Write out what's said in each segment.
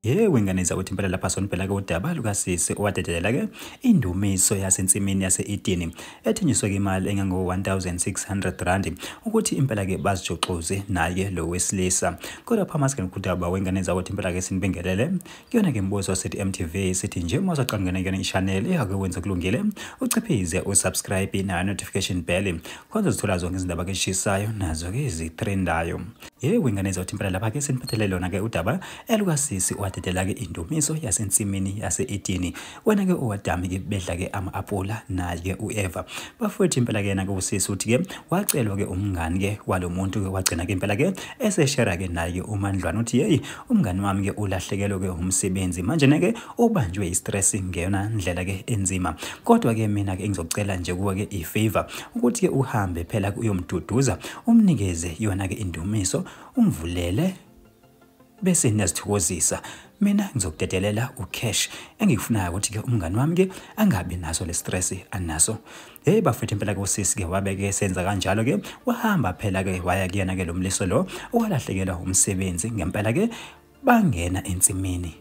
Wenganeza uthi impela lapha sonibhela ke udaba lukasisi owadedelela ke indumiso yasensimini yase-Etini ethenjiswe ke imali engango 1600 rand ukuthi impela ke bazijoxuze naye lo wesilisa. Kodwa phambi ke ngikudaba wenganeza uthi impela ke sinibingelele kuyona ke imbuzo sithi MTV sithi nje mawusaqangena kuyona i-channel ake wenze kulungile uciphize usubscribe na notification bell khona uzithola zonke izindaba ke eshisayo nazo ke ezitrendayo. Wenganeza uthi impela lapha ke siniphathele lona ke udaba elukasisi dedela ke indumiso yasensimini yase-Etini wena ke owadami ke bedla ke ama-apula naye uEva bafowethu impela ke yena ke usisi uthi ke wacelwa ke umngani ke walomuntu ke wagcina ke impela ke eseshare ke naye uMandlwane uthi umngani wami ke ulahlekelwe ke umsebenzi manje ke ubanjwe istress ngeyona ndlela ke enzima kodwa ke mina ke ngizocela nje kuwe ke ifavor ukuthi ke uhambe phela uyomduduza umnikeze yona ke indumiso umvulele bese niyazithokozisa mina ngizokudedelela ucash engikufunayo ukuthi ke umngani wami ke angabi naso le stress anaso. Bafethu impela ke usisi ke wabeke senza kanjalo ke wahamba phela ke waya kuyena ke lo mliso lo owalahlekelwa umsebenzi ngempela ke bangena ensimini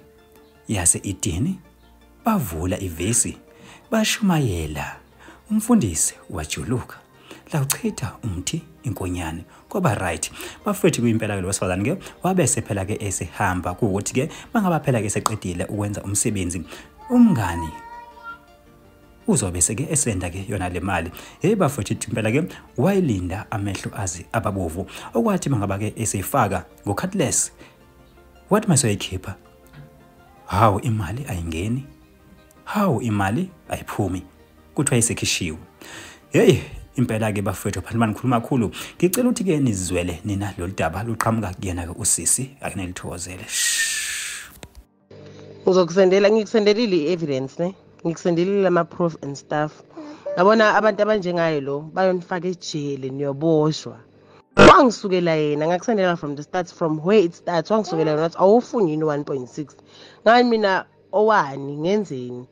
yase-Etini bavula ivesi bashumayela umfundisi wajuluka la uchitha umthi inkonyane kwaba right bafethu kuyimpela ke lo wesifazane ke wabese phela ke esehamba ukuthi ke mangaba phela ke seqedile ukwenza umsebenzi umngani uzobe seke esenda ke yona le mali. Bafethu impela ke wayilinda amehlo azi ababovu okwathi mangaba ke esefaka ngocutlass wathi masoyikhipha hawu imali ayingeni hawu imali ayiphumi kuthiwa isekhishiwe. Impela ke bafethu phambi nikhuluma kakhulu ngicela ukuthi ke nizwele nina lo daba luqhamuka kuyena ke usisi akunelithokozele. Ngikusendela i-evidence ne ngikusendelile ama proof and stuff yabona abantu abanjengayo lo bayonifaka ejele niyoboshwa wangisukela yena ngakusendela from the start from where it starts wangisukela yena wathi awufuni yini 1.6 ngani mina owani ngenzeni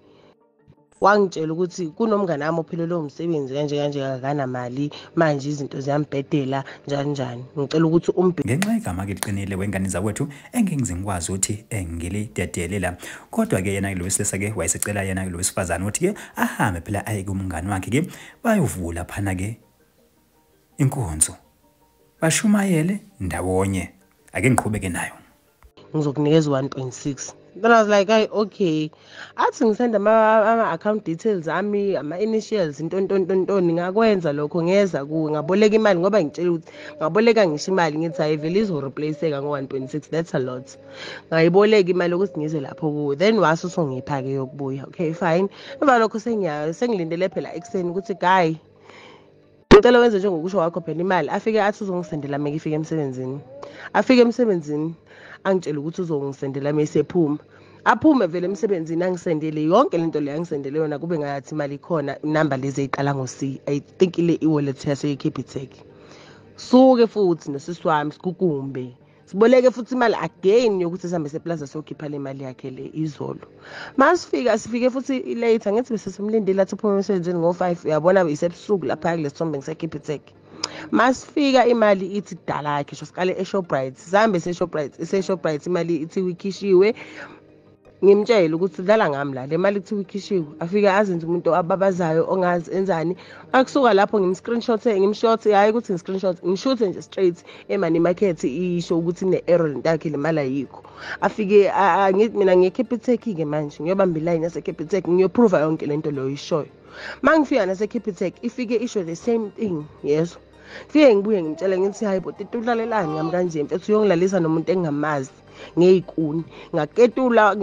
wangitshela ukuthi kunomngane wami ophelele umsebenzi kanje akakanamali manje izinto ziyambhedela njani ngicela ukuthi ngenxa igama ke liqinile wenganiza kwethu engingizingikwazi ukuthi ngilidedelela kodwa ke yena lo wesilisa ke wayesecela yena lo wesifazane ukuthi ke ahambe phela aye kumngane wakhe ke bayovula phana ke inkonzo bashumayele ndawonye ake ngiqhubeke nayo ngizokunikeza 1.6. Then I was like, okay. Athi ngisenda ama account details ami, ama initials intoni ngakwenza lokho ngeza kuwe ngaboleka imali ngoba ngitshela ukuthi ngaboleka ngisho imali ngithi ayivele izoreplaceeka ngo 1.6 that's a lot. Ngayiboleka imali ukuthi ngize lapho kuwe. Then wasusongipha ke yokubuya. Okay fine. Emva lokho sengilindele phela ekseni ukuthi guy ngicela wenze njengokusho wakho phela imali afike athi uzongisendela make ifike emsebenzini. Afike emsebenzini angitshela ukuthi uzongisendela mesephuma aphume vele emsebenzini angisendele yonke lento le angisendele yona kube ngathi imali ikhona inamba lezi eziqala ngo-C I think ile e-wallet yase Capitec suke futhi nosisi wami sikukumbe siboleke futhi imali again yokuthi sihambe seplaza sokhipha le mali yakhe le izolo sifike futhi later ngithi bese simlindile athi uphume emsebenzini ngo-5 uyabona isebusuku lapha kule sithombe ngise-Capitec masifika imali ithi dala yakhe siqale eShoprite sihambe eShoprite imali ithi wikhishiwe ngimtshela ukuthi dlala ngami la le mali ithi wikhishiwe afika azenze umuntu ababazayo ongazi enzani akusuka lapho ngimshot hayi ukuthi ngiscreenshot ngishuthe nje straight eMoney Market isho ukuthi ne-error lentakhe le mali ayikho afike mina ngeCapitec ke manje ngiyobamba iline yaseCapitec ngiyoprove yonke lento lo ishoyo mangifika naseCapitec ifike isho the same thing yeso fike ngibuye ngimtshela ngithi hayi bo titulalelani ngami kanje mfethu uyongilalisa nomuntu engingamazi ngeyikuni ngaketula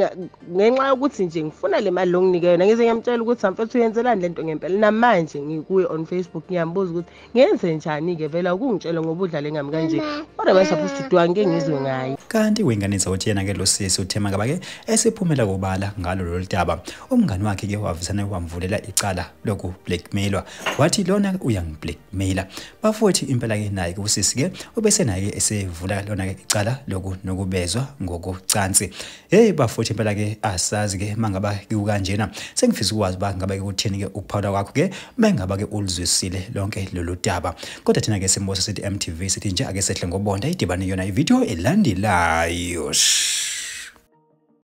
ngenxa yokuthi nje ngifuna le mali longinike yona ngize ngiyamtshela ukuthi mfethu uyenzelani lento ngempela namanje ngikuye on Facebook ngiyambuza ukuthi ngenze njani ke vela ukungitshela ngobudlale ngami kanje kodwa bese supposed to do angeke ngizwe ngayo. Kanti wenganisa uthi yena ke lo sisi uthema kaba ke esephumela kubala ngalo lo daba umngani wakhe ke wavisana wamvulela icala loku blackmailwa wathi lona uyangiblackmaila bafowethu impela ke naye ke usisi ke ubese naye esevula lona ke icala loku nokubezwa ngokucansi. Bafowethu impela ke asazi ke mangaba ke kanjena sengifisa ukwazi ba ngaba ke utheni ke ukuphawula kwakho ke mangaba ke ulizwisile lonke lolu daba kodwa thina ke simbosa sithi MTV sithi nje ake sehle ngobonda idibane yona ivideo elandelayo.